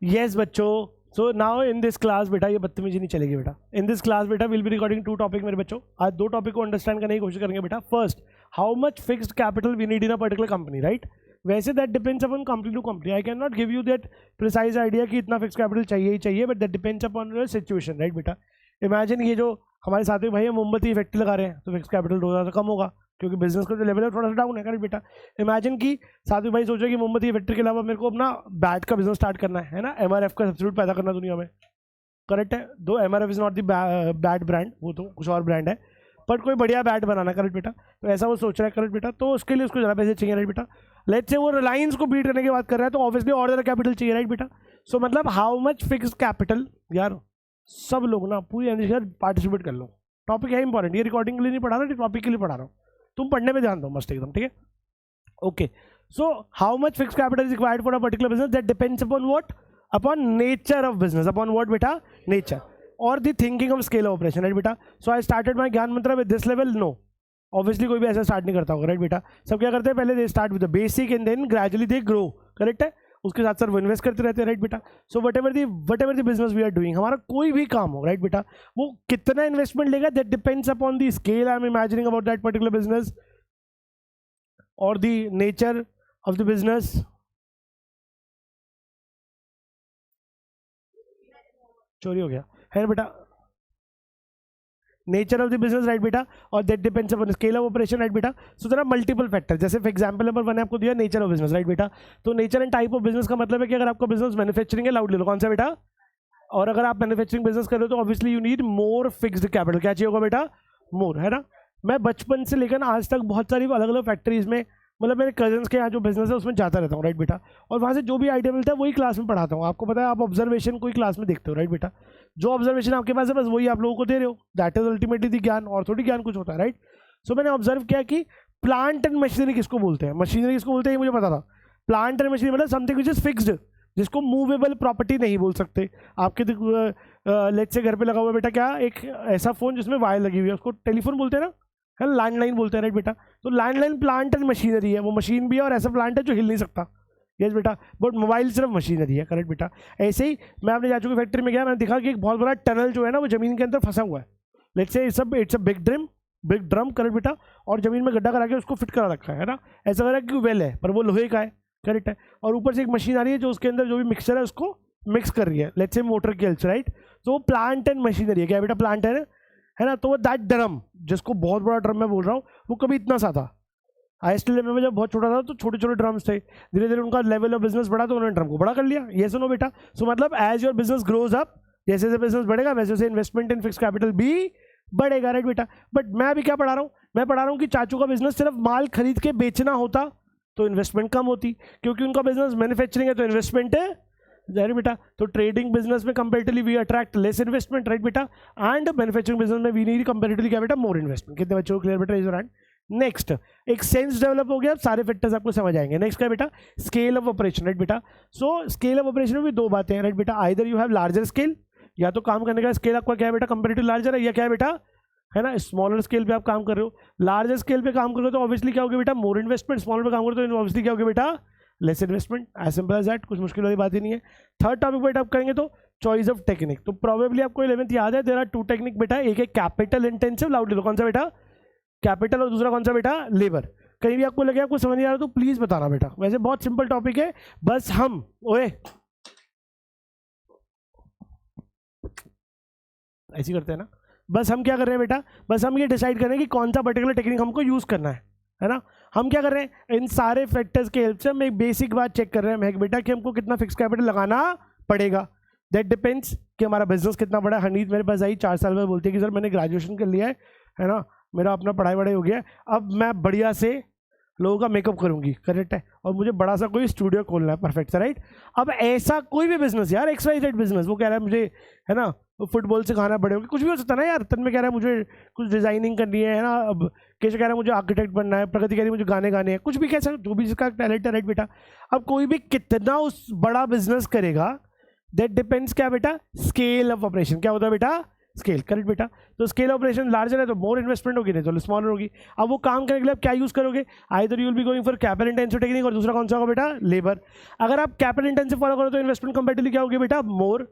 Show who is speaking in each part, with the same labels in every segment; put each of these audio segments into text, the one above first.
Speaker 1: Yes बच्चों, so now in this class बेटा, ये बदतमीजी नहीं चलेगी बेटा। इन दिस क्लास बेटा विल बी रिकॉर्डिंग 2 टॉपिक मेरे बच्चों। आज 2 टॉपिक को अंडरस्टैंड करने की कोशिश करेंगे बेटा। First, how much fixed capital we need in a particular company, right. वैसे that depends upon company to company. I can not give you that precise idea कि इतना फिक्स कैपिटल चाहिए ही चाहिए, but that depends upon your situation, right बेटा। Imagine ये जो हमारे साथ में भाई मोमबत्ती फैक्ट्री लगा रहे हैं, तो फिक्स कैपिटल थोड़ा सा कम होगा क्योंकि बिजनेस का जो लेवल है थोड़ा सा डाउन है, करेक्ट बेटा। इमेजिन कि साथ में भाई सोचो कि मोमबत्ती फैक्ट्री के अलावा मेरे को अपना बैट का बिजनेस स्टार्ट करना है ना, MRF का सब्सिट्यूट पैदा करना दुनिया में, करेक्ट है। दो MRF is not the bat brand, वो तो कुछ और ब्रांड है, बट कोई बढ़िया बैट बनाना, करेक्ट बेटा। तो ऐसा वो सोच रहा है, करेक्ट बेटा। तो उसके लिए उसको ज़्यादा पैसे चाहिए, राइट बेटा। लेट्स से वो रिलायंस को बीट करने की बात कर रहा है, तो ऑब्वियसली और ज़्यादा कैपिटल चाहिए, राइट बेटा। सो मतलब हाउ मच फिक्स्ड कैपिटल, यार सब लोग ना पूरी एनर्जी से पार्टिसिपेट कर लो। टॉपिक है इंपॉर्टेंट, ये रिकॉर्डिंग के लिए नहीं पढ़ा रहा, टॉपिक के लिए पढ़ा रहा हूँ। तुम पढ़ने में ध्यान दो मस्त एकदम, ठीक है। Okay, so how much fixed capital is required for a particular business, that depends upon what, upon nature of business, upon what बेटा, नेचर और the thinking of scale of operation, right बेटा। So I started my Gyan Mantra with this level, no obviously कोई भी ऐसा start नहीं करता होगा, right बेटा। सब क्या करते हैं, पहले they start with the basic and then gradually they grow, correct है। उसके साथ साथ वो इन्वेस्ट करते रहते हैं, राइट बेटा। So whatever the business we are doing, हमारा कोई भी काम हो, राइट बेटा, वो कितना इन्वेस्टमेंट लेगा, that depends upon the scale I am imagining about that particular business और the nature of the business. चोरी हो गया है बेटा, nature of the business, right बेटा, और that depends upon scale of operation, right बेटा। So there are multiple factor, जैसे फॉर एग्जांपल नंबर 1 आपको दिया नेचर ऑफ बिजनेस, राइट बेटा। तो nature and type of business का मतलब है कि अगर आपका बिजनेस मैन्युफैक्चरिंग है, लाउड ले लो, कौन सा बेटा, और अगर आप मैन्युफैक्चरिंग बिजनेस कर रहे हो तो obviously you need more fixed capital, क्या चाहिए होगा बेटा, मोर, है ना। मैं बचपन से लेकर आज तक बहुत सारी अलग अलग फैक्ट्रीज में, मतलब मेरे कजन्स के यहाँ जो बिजनेस है उसमें जाता रहता हूँ, राइट बेटा। और वहाँ से जो भी आइडिया मिलता है वही क्लास में पढ़ाता हूँ। आपको पता है, आप ऑब्जर्वेशन कोई क्लास में देखते हो, राइट बेटा। जो ऑब्जर्वेशन आपके पास है बस वही आप लोगों को दे रहे हो, दैट इज अल्टीमेटली द ज्ञान, और थोड़ी ज्ञान कुछ होता है, राइट। सो मैंने ऑब्जर्व किया कि प्लांट एंड मशीनरी किसको बोलते हैं, मशीनरी किसको बोलते हैं, मुझे पता था। प्लांट एंड मशीनरी मतलब समथिंग विच इज फिक्स्ड, जिसको मूवेबल प्रॉपर्टी नहीं बोल सकते। आपके लेट्स से घर पे लगा हुआ बेटा क्या, एक ऐसा फोन जिसमें वायर लगी हुई है, उसको टेलीफोन बोलते हैं ना, है लैंडलाइन बोलते हैं, राइट बेटा। तो लैंडलाइन प्लांट एंड मशीनरी है, वो मशीन भी है और ऐसा प्लांट है जो हिल नहीं सकता, यस बेटा। बट मोबाइल सिर्फ मशीनरी है, करेक्ट बेटा। ऐसे ही मैं अपने चाचू की फैक्ट्री में गया, मैंने देखा कि एक बहुत बड़ा टनल जो है ना वो जमीन के अंदर फंसा हुआ है। Let's say it's a big drum, correct बेटा, और जमीन में गड्ढा करा के उसको फिट करा रखा है ना। ऐसा लग रहा है कि वेल है पर वो लोहे का है, करेक्ट है। और ऊपर से एक मशीन आ रही है जो उसके अंदर जो भी मिक्सचर है उसको मिक्स कर रही है, लेट्स से मोटर की हेल्प से, राइट। तो वो प्लांट एंड मशीनरी है, क्या बेटा, प्लांट है ना। तो वो दैट ड्रम, जिसको बहुत बड़ा ड्रम मैं बोल रहा हूँ, वो कभी इतना सा था। हाईएस्ट लेवल में जब बहुत छोटा था तो छोटे छोटे ड्रम्स थे, धीरे धीरे उनका लेवल ऑफ बिजनेस बढ़ा तो उन्होंने ड्रम को बड़ा कर लिया, ये सुनो बेटा। सो मतलब as your business grows up, जैसे जैसे बिजनेस बढ़ेगा वैसे वैसे इन्वेस्टमेंट इन फिक्स कैपिटल भी बढ़ेगा, राइट बेटा। बट मैं अभी क्या पढ़ा रहा हूँ, मैं पढ़ा रहा हूँ कि चाचू का बिजनेस सिर्फ माल खरीद के बेचना होता तो इन्वेस्टमेंट कम होती, क्योंकि उनका बिजनेस मैन्युफैक्चरिंग है तो इन्वेस्टमेंट है, राइट बेटा। तो ट्रेडिंग बिजनेस में comparatively we attract less investment, right बेटा। एंड मैन्युफैक्चरिंग बिजनेस में वी नीड कंपेरेटिवली क्या बेटा, मोर इन्वेस्टमेंट। कितने बच्चों को क्लियर बेटा, इज राइट। नेक्स्ट, एक सेंस डेवलप हो गया, अब सारे फैक्टर्स आपको समझ आएंगे। नेक्स्ट क्या बेटा, स्केल ऑफ ऑपरेशन, राइट बेटा। सो स्केल ऑफ ऑपरेशन में भी 2 बातें हैं, राइट बेटा। Either you have larger scale, या तो काम करने का स्केल आपका क्या है बेटा, कंपेरेटिव लार्जर है, या क्या है बेटा, है ना, स्मॉलर स्केल पे आप काम कर रहे हो। लार्जर स्केल पे काम कर रहे हो तो ऑब्वियसली क्या होगा बेटा, मोर इन्वेस्टमेंट। स्मॉलर पे काम कर रहे हो तो ऑब्वियसली क्या होगा बेटा, less investment, as simple as that, कुछ मुश्किल वाली बात ही नहीं है। थर्ड टॉपिक बेटा आप करेंगे तो चॉइस ऑफ टेक्निक। तो प्रोबेबली आपको 11th याद है, देयर आर 2 टेक्निक बेटा, एक है कैपिटल इंटेंसिव, लाउड लो, कौन सा बेटा, कैपिटल, और दूसरा कौन सा बेटा, लेबर। कहीं भी आपको लगे आपको समझ नहीं आ रहा तो प्लीज बताना बेटा, वैसे बहुत सिंपल टॉपिक है। बस हम ओए ऐसी करते हैं ना, बस हम क्या कर रहे हैं बेटा, बस हम ये डिसाइड कर रहे हैं कि कौन सा पर्टिकुलर टेक्निक हमको यूज करना है ना। हम क्या कर रहे हैं, इन सारे फैक्टर्स के हेल्प से हम एक बेसिक बात चेक कर रहे हैं बेटा कि हमको कितना फिक्स कैपिटल लगाना पड़ेगा। दैट डिपेंड्स कि हमारा बिजनेस कितना बड़ा है। हनीत मेरे पास आई 4 साल में, बोलती है कि सर मैंने ग्रेजुएशन कर लिया है ना, मेरा अपना पढ़ाई वढ़ाई हो गया है, अब मैं बढ़िया से लोगों का मेकअप करूंगी, करेक्ट है, और मुझे बड़ा सा कोई स्टूडियो खोलना है, परफेक्ट है, राइट। अब ऐसा कोई भी बिजनेस यार, XYZ बिजनेस, वो कह रहा है मुझे, है ना, फुटबॉल सिखाना पड़ेगा, कुछ भी हो सकता है ना यार। तन में कह रहा है मुझे कुछ डिजाइनिंग करनी है ना, अब केशव कह रहा है मुझे आर्किटेक्ट बनना है, प्रगति कह रही है मुझे गाने गाने हैं, कुछ भी कैसा जो भी जिसका टैलेंट है, राइट बेटा। अब कोई भी कितना उस बड़ा बिजनेस करेगा, दैट डिपेंड्स क्या बेटा, स्केल ऑफ ऑपरेशन। क्या होता है बेटा, स्केल, करेक्ट बेटा। तो स्केल ऑपरेशन लार्जर है तो मोर इन्वेस्टमेंट होगी, नहीं तो स्मॉलर होगी। अब वो काम करने के लिए आप क्या यूज करोगे, either you will be going for capital intensive technique, और दूसरा कौन सा होगा बेटा, लेबर। अगर आप कैपिटल इंटेंसिव फॉलो करो तो इन्वेस्टमेंट कंपैरेटिवली क्या होगी बेटा, more,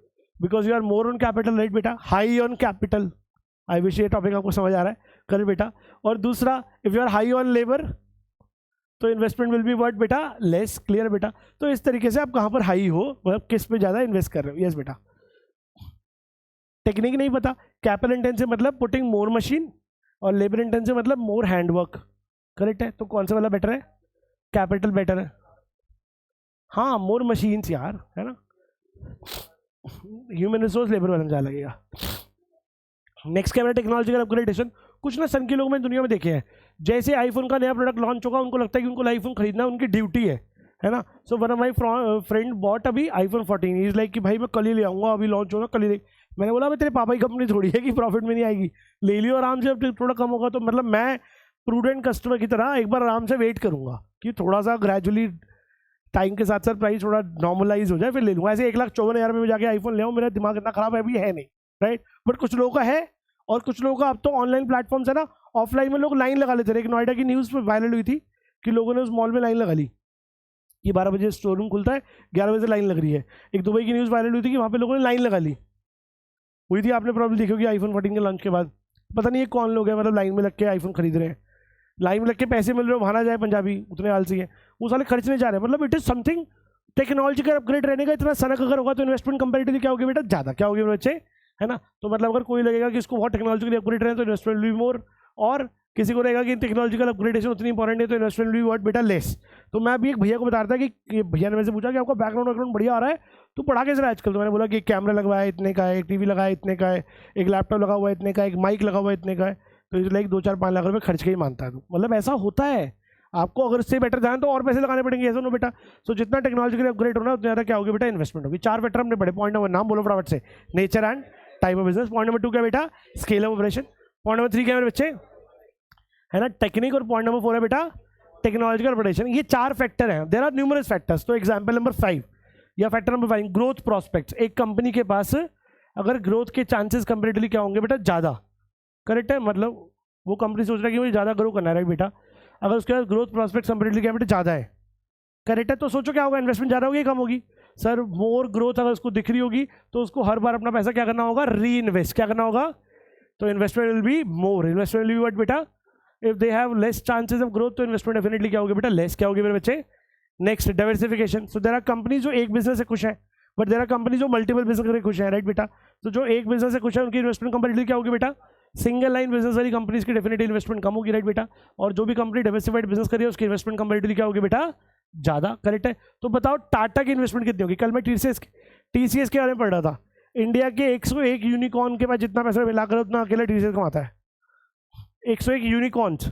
Speaker 1: because you are more on capital, right बेटा, high on capital. I wish ये टॉपिक आपको समझ आ रहा है, करेक्ट बेटा। और दूसरा if you are high on labour तो इन्वेस्टमेंट विल बी व्हाट बेटा, लेस, क्लियर बेटा। तो इस तरीके से आप कहाँ पर हाई हो, मतलब किस पे ज़्यादा इन्वेस्ट कर रहे हो, यस बेटा। टेक्निक नहीं पता, कैपिटल इंटेंसिव मतलब पुटिंग मोर मशीन, और लेबर इंटेंसिव मतलब मोर हैंडवर्क, करेक्ट है। तो कौन सा वाला बेटर है, कैपिटल बेटर है, हाँ मोर मशीन्स यार, है ना, ह्यूमन रिसोर्स लेबर वाला ज़्यादा लगेगा। नेक्स्ट कैमरा टेक्नोलॉजिकल अपग्रेडेशन, कुछ ना सन के लोग मैंने दुनिया में देखे हैं, जैसे आईफोन का नया प्रोडक्ट लॉन्च होगा उनको लगता है कि उनको आईफोन खरीदना उनकी ड्यूटी है ना। So one of my friend bought अभी आईफोन 14, इज लाइक कि भाई मैं कल ही ले आऊँगा, अभी लॉन्च होगा कल ही ले। मैंने बोला भाई तेरे पापा की कंपनी थोड़ी है कि प्रॉफिट में नहीं आएगी, ले लियो आराम से, अब थोड़ा कम होगा तो मतलब मैं प्रूडेंट कस्टमर की तरह एक बार आराम से वेट करूँगा कि थोड़ा सा ग्रेजुअली टाइम के साथ साथ प्राइस थोड़ा नॉर्मलाइज हो जाए फिर ले लूँगा। ऐसे 1,54,000 में जाके आईफोन ले आऊँ, मेरा दिमाग इतना खराब है अभी है नहीं, राइट। बट कुछ लोगों का है, और कुछ लोगों का अब तो ऑनलाइन प्लेटफॉर्म्स है ना, ऑफलाइन में लोग लाइन लगा लेते थे। एक नोएडा की न्यूज़ वायरल हुई थी कि लोगों ने उस मॉल में लाइन लगा ली कि 12 बजे स्टोर रूम खुलता है, 11 बजे से लाइन लग रही है। एक दुबई की न्यूज़ वायरल हुई थी कि वहाँ पे लोगों ने लाइन लगा ली हुई थी, आपने प्रॉब्लम देखी होगी आईफोन 14 के लॉन्च के बाद। पता नहीं ये कौन लोग हैं, मतलब लाइन में लग के आईफोन खरीद रहे हैं, लाइन में लग के पैसे मिल रहे हो, वहाँ ना जाए पंजाबी, उतने आलसी है वो साले खर्चने जा रहे हैं। मतलब it is something technological upgrade रहने का इतना सनक अगर होगा तो इन्वेस्टमेंट कंपैरेटिवली क्या होगी बेटा, ज़्यादा। क्या होगी बच्चे, है ना। तो मतलब अगर कोई लगेगा कि इसको बहुत टेक्नोलॉजिकली अपग्रेड रहे तो इन्वेस्टमेंट भी मोर, और किसी को रहेगा कि टेक्नोलॉजिकल अपग्रेडेशन उतनी इंपॉर्टेंट है तो इन्वेस्टमेंट भी व्हाट बेटा, लेस। तो मैं अभी एक भैया को बता रहा था कि भैया ने मेरे से पूछा कि आपका बैकग्राउंड बढ़िया आ रहा है, तो पढ़ा कैसे रहा है आजकल। तो मैंने बोला कि एक कैमरा लगवाया इतने का है, एक टीवी लगाया इतने का है, एक लैपटॉप लगा हुआ है इतने का, एक माइक लगा हुआ है इतने का है, तो इस लाइक 2-4-5 लाख रुपये खर्च के ही मानता है। तो मतलब ऐसा होता है, आपको अगर इससे बेटर जाए तो और पैसे लगाने पड़ेंगे, ऐसा नो बेटा। सो जितना टेक्नोलॉजिकली अपग्रेड होना उतना ज़्यादा क्या होगी बेटा, इन्वेस्टमेंट होगी। 4 फैक्टर हमने पढ़े। पॉइंट नंबर, नाम बोलो फटाफट से, nature and type of business. Point number 2 क्या बेटा, scale of operation. Point number 3 क्या मेरे बच्चे, है ना, टेक्निक। और पॉइंट नंबर 4 है बेटा टेक्नोलॉजिकल अपग्रेडेशन। ये 4 फैक्टर हैं, देयर आर न्यूमरस फैक्टर्स। तो एग्जाम्पल नंबर 5 या फैक्टर नंबर 5, ग्रोथ प्रोस्पेक्ट्स। एक कंपनी के पास अगर ग्रोथ के चांसेस कंपेरेटिवली क्या होंगे बेटा, ज़्यादा, करेक्ट है। मतलब वो कंपनी सोच रहा है कि मुझे ज़्यादा ग्रो करना है, राइट बेटा। अगर उसके पास ग्रोथ प्रोस्पेक्ट कंपेरेटिवली क्या बेटा, ज़्यादा है, करेक्ट है। तो सोचो क्या होगा, इन्वेस्टमेंट ज़्यादा होगी कम होगी, सर मोर ग्रोथ अगर उसको दिख रही होगी तो उसको हर बार अपना पैसा क्या करना होगा, री इन्वेस्ट। क्या करना होगा, तो investment will be more, investment will be what बेटा, if they have less chances of growth तो इन्वेस्टमेंट डेफिनेटली क्या होगी बेटा, लेस। क्या होगी मेरे बच्चे, next diversification. So there are companies जो एक बिजनेस से खुश है, बट देयर आर कंपनीज जो मल्टीपल बिजनेस करके खुश है, राइट बेटा। तो जो एक बिजनेस से खुश है उनकी इन्वेस्टमेंट कंपैरेटिवली क्या होगी बेटा, सिंगल लाइन बिजनेस वाली कंपनीज की डेफिनेटली इन्वेस्टमेंट कम होगी, राइट बेटा। और जो भी कंपनी डाइवर्सिफाइड बिजनेस कर रही है उसकी इन्वेस्टमेंट कंपैरेटिवली क्या होगी बेटा, ज़्यादा, करेक्ट है। तो बताओ टाटा की इन्वेस्टमेंट कितनी होगी। कल मैं टीसीएस के बारे में पढ़ रहा था, इंडिया के 101 यूनिकॉर्न के पास जितना पैसा मिलाकर उतना अकेला टीसीएस कमाता है। 101 यूनिकॉर्न्स,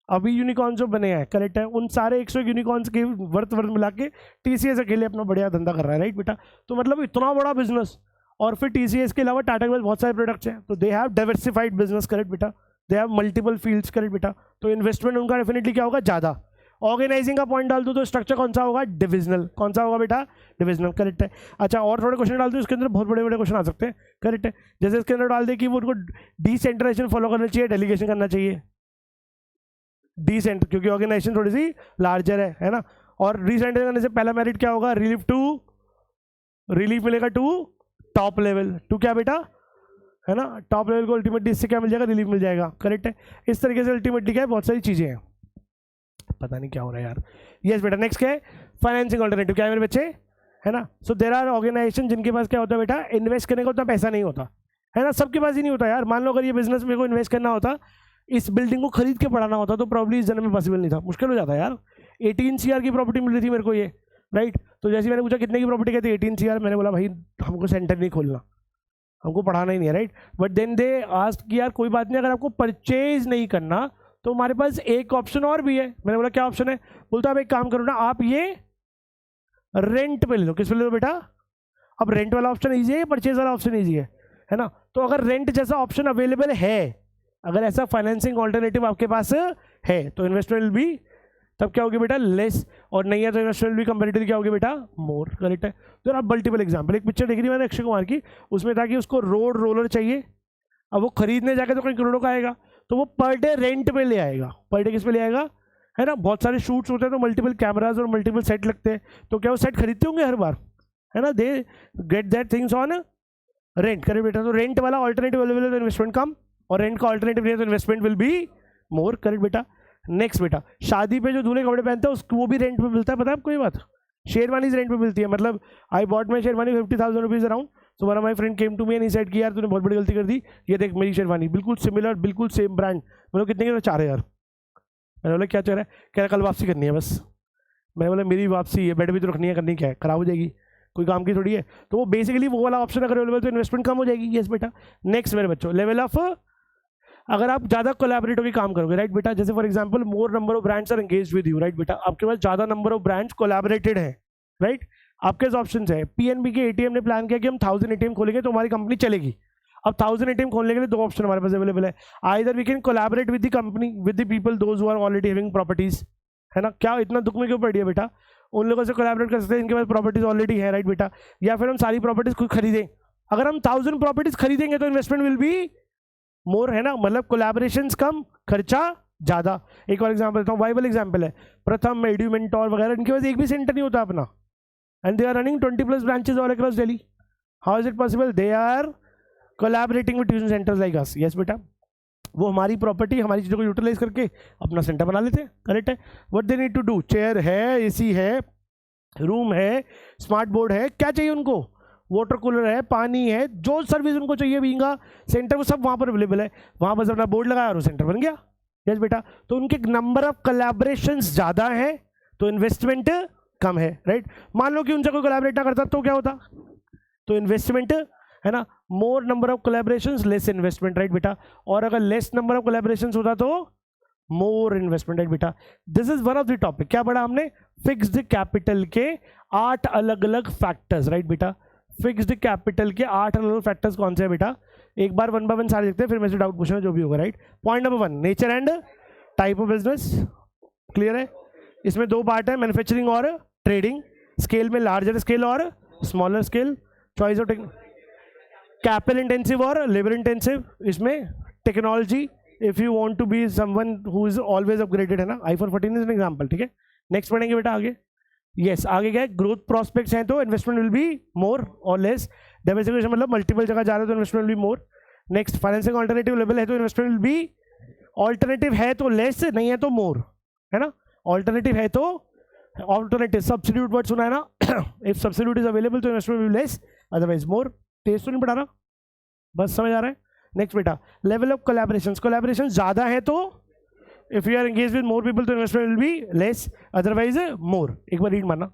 Speaker 1: अभी यूनिकॉर्न जो बने हैं, करेक्ट है, उन सारे 101 यूनिकॉर्न्स के वर्थ मिला के टीसीएस अकेले अपना बढ़िया धंधा कर रहा है, राइट बेटा। तो मतलब इतना बड़ा बिजनेस, और फिर टीसीएस के अलावा टाटा के पास बहुत सारे प्रोडक्ट्स हैं, तो they have diversified business, correct बेटा, they have multiple fields, correct बेटा। तो इन्वेस्टमेंट उनका डेफिनेटली क्या होगा, ज़्यादा। ऑर्गेनाइजिंग का पॉइंट डाल दूँ तो स्ट्रक्चर कौन सा होगा, डिविजनल। कौन सा होगा बेटा, डिविजनल, करेक्ट है। अच्छा और थोड़े क्वेश्चन डाल दूँ इसके अंदर, बहुत बड़े बड़े क्वेश्चन आ सकते हैं, करेक्ट है। जैसे इसके अंदर डाल दे कि वो उनको डिसेंट्रलाइजेशन फॉलो करना चाहिए, डेलीगेशन करना चाहिए, डिसेंट, क्योंकि ऑर्गेनाइजेशन थोड़ी सी लार्जर है ना। और डिसेंट्रलाइजेशन करने से पहला मेरिट क्या होगा, रिलीफ मिलेगा टू टॉप लेवल, टू क्या बेटा, है ना, टॉप लेवल को अल्टीमेटली इससे क्या मिल जाएगा, रिलीफ मिल जाएगा, करेक्ट है। इस तरीके से अल्टीमेटली क्या है, बहुत सारी चीज़ें हैं, पता नहीं क्या हो रहा है यार। यस बेटा, नेक्स्ट क्या है, फाइनेंसिंग ऑल्टरनेटिव। क्या है मेरे बच्चे, है ना। सो देयर आर ऑर्गेनाइजेशन जिनके पास क्या होता है बेटा, इन्वेस्ट करने का उतना पैसा नहीं होता, है ना, सबके पास ही नहीं होता यार। मान लो अगर ये बिजनेस मेरे को इन्वेस्ट करना होता, इस बिल्डिंग को खरीद के बढ़ाना होता तो प्रॉब्लम इस जन्म में पॉसिबल नहीं था, मुश्किल हो जाता यार। 18 CR की प्रॉपर्टी मिल रही थी मेरे को ये, राइट। तो जैसे मैंने पूछा कितने की प्रॉपर्टी कहती है 18 CR, मैंने बोला भाई हमको सेंटर नहीं खोलना, हमको पढ़ाना ही नहीं है, right. But then they ask कि यार कोई बात नहीं, अगर आपको परचेज नहीं करना तो हमारे पास एक ऑप्शन और भी है। मैंने बोला क्या ऑप्शन है, बोलता आप एक काम करो ना, आप ये रेंट पे ले लो। किस पे ले लो बेटा, अब रेंट वाला ऑप्शन ईजी है, परचेज वाला ऑप्शन ईजी है ना। तो अगर रेंट जैसा ऑप्शन अवेलेबल है, अगर ऐसा फाइनेंसिंग ऑल्टरनेटिव आपके पास है तो इन्वेस्टमेंट भी तब क्या होगी बेटा, लेस। और नहीं है तो इन्वेस्टमेंट भी कंपेरेटिवली क्या होगी बेटा, मोर, करेक्ट है। तो आप मल्टीपल एग्जाम्पल, एक पिक्चर देख रही मैंने अक्षय कुमार की, उसमें था कि उसको रोड रोलर चाहिए, अब वो खरीदने जाके तो कहीं करोड़ों का आएगा, तो वो पर डे रेंट पे ले आएगा। पर डे किस पे ले आएगा, है ना। बहुत सारे शूट्स होते हैं तो मल्टीपल कैमराज और मल्टीपल सेट लगते हैं, तो क्या वो सेट खरीदते होंगे हर बार, है ना। They get that things on rent, करे बेटा। तो रेंट वाला ऑल्टरनेटिव अवेलेबल है तो इन्वेस्टमेंट कम, और रेंट का ऑल्टरनेटिव नहीं है तो investment will be more, correct बेटा। नेक्स्ट बेटा, शादी पे जो दूल्हे कपड़े पहनते हैं उसको वो भी रेंट पे मिलता है, पता है आपको ये बात। शेरवानी रेंट पे मिलती है, मतलब I bought my sherwani 50,000 rupees around, so one of my friend came to me and he said कि यार तूने बहुत बड़ी गलती कर दी, ये देख मेरी शेरवानी बिल्कुल सिमिलर, बिल्कुल सेम ब्रांड। मतलब कितने के, 4,000। मैंने बोला क्या चाह रहा है, कह रहा कल वापसी करनी है बस। मैंने बोला मेरी वापसी है, बेड भी तो रखनी है, करनी क्या है, खराब हो जाएगी, कोई काम की थोड़ी है। तो वो बेसिकली वो वाला ऑप्शन अगर अवेलेबल तो इन्वेस्टमेंट कम हो जाएगी। यस बेटा। नेक्स्ट मेरे बच्चों, लेवल ऑफ, अगर आप ज़्यादा कोलैबोरेट होकर काम करोगे, राइट बेटा। जैसे for example more number of brands are engage with you, right बेटा। आपके पास ज़्यादा नंबर ऑफ ब्रांड्स कोलैबोरेटेड है, राइट। आपके पास ऑप्शंस है। पीएनबी के एटीएम ने प्लान किया कि हम 1000 एटीएम खोलेंगे तो हमारी कंपनी चलेगी। अब 1000 एटीएम खोलने के लिए 2 ऑप्शन हमारे पास अवेलेबल है। Either we can collaborate with the company, with the people those who are already having properties, है ना। क्या इतना दुख में क्यों पड़ है बेटा, उन लोगों से कोलैबोरेट कर सकते हैं इनके पास प्रॉपर्टीज ऑलरेडी है, राइट बेटा। या फिर हम सारी प्रॉपर्टीज खुद खरीदें। अगर हम 1000 प्रॉपर्टीज खरीदेंगे तो इन्वेस्टमेंट विल बी मोर, है ना। मतलब कोलैबोरेशंस कम, खर्चा ज़्यादा। एक और एग्जाम्पल देता हूँ, वाइबल एग्जाम्पल है, प्रथम, एड्यूमेंटोर वगैरह, इनके पास एक भी सेंटर नहीं होता अपना, and they are running 20+ branches all across Delhi. How is it possible, they are collaborating with tuition centres like us. Yes बेटा, वो हमारी प्रॉपर्टी, हमारी चीज़ों को यूटिलाइज करके अपना सेंटर बना लेते हैं, करेक्ट है। What they need to do, chair है, एसी है, रूम है, स्मार्ट बोर्ड है, क्या चाहिए उनको, वाटर कूलर है, पानी है, जो सर्विस उनको चाहिए बीइंगा सेंटर, वो सब वहाँ पर अवेलेबल है। वहाँ पर अपना बोर्ड लगाया और वो सेंटर बन गया। यस बेटा। तो उनके नंबर ऑफ कोलैबोरेशंस ज़्यादा है तो इन्वेस्टमेंट कम है, राइट। मान लो कि उनसे कोई कोलैबोरेट ना करता तो क्या होता, तो इन्वेस्टमेंट, है ना। मोर number of collaborations less investment, right बेटा। और अगर लेस नंबर ऑफ कोलैबोरेशंस होता तो मोर इन्वेस्टमेंट, राइट बेटा। This is one of the topic. क्या पढ़ा हमने, फिक्स्ड कैपिटल के 8 अलग अलग फैक्टर्स, राइट बेटा। फिक्स्ड कैपिटल के 8 अलग अलग फैक्टर्स कौन से हैं बेटा, एक बार 1 बाय 1 सारे देखते हैं, फिर मैं से डाउट पूछना जो भी होगा, right. Point number 1, nature and type of business, clear है। इसमें 2 पार्ट है, मैन्युफैक्चरिंग और ट्रेडिंग। स्केल में लार्जर स्केल और smaller scale. Choice of capital intensive और लेबर इंटेंसिव। इसमें technology, if you want to be someone who is always upgraded, है ना। iPhone 14 इज एन एग्जांपल, ठीक है। नेक्स्ट पढ़ेंगे बेटा आगे। यस, आगे क्या है, ग्रोथ प्रोस्पेक्ट्स हैं तो इन्वेस्टमेंट विल बी मोर और लेस। डाइवर्सिफिकेशन मतलब मल्टीपल जगह जा रहे हो तो investment will be more. Next, financing alternative level है तो इन्वेस्टमेंट विल बी, ऑल्टरनेटिव है तो लेस, नहीं है तो मोर, है ना। ऑल्टरनेटिव है तो ऑल्टरनेटिव, सब्सिट्यूट वर्ड सुना है ना, इफ सब्सिट्यूट इज अवेलेबल तो investment will be less, otherwise more. Test तो नहीं पढ़ा रहा, बस समझ आ रहा है। नेक्स्ट बेटा, लेवल ऑफ कोलैबोरेशंस। कोलैबोरेशन ज़्यादा है तो if you are engage with more people तो investment will be less, otherwise more. एक बार रीड मारना।